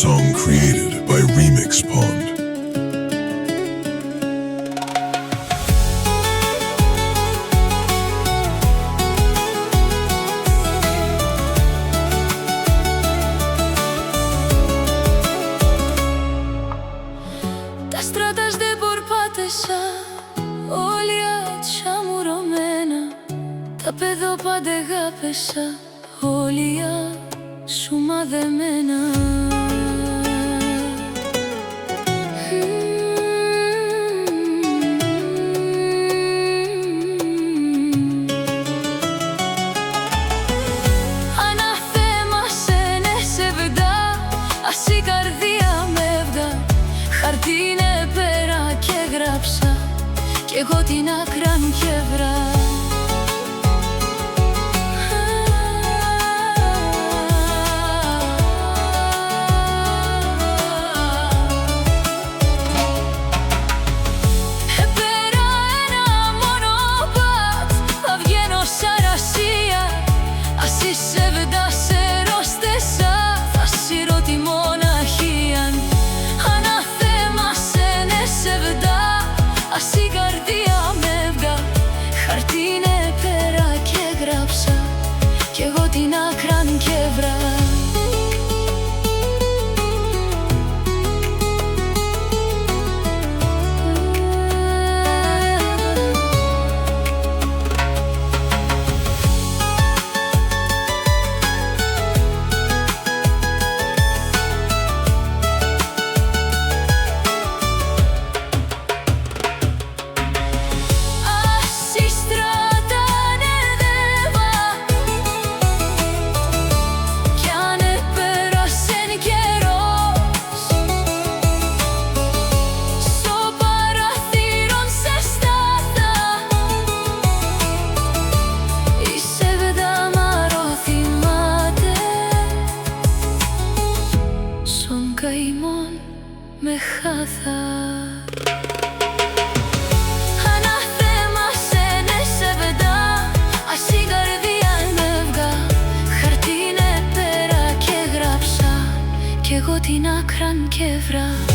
Song created by Remix Pond. Τα στράτας δεν πορπάτεσα, όλη ατσιά μου ρωμένα. Τα παιδόπαντε γάπεσα, όλη σου μαδεμένα. Αναθέμασενε σε βεντά, ας η καρδία με έβγα. Χαρτίνε πέρα και γράψα, κι εγώ την άκραν και βρά. Κι εγώ την άκραν και βρά. Καημόν με χάθα. Αναθέμασενε σε βεντά, ας η καρδία με έβγα. Χαρτίνε πέρα και γράψα, κι εγώ την άκραν και βρά.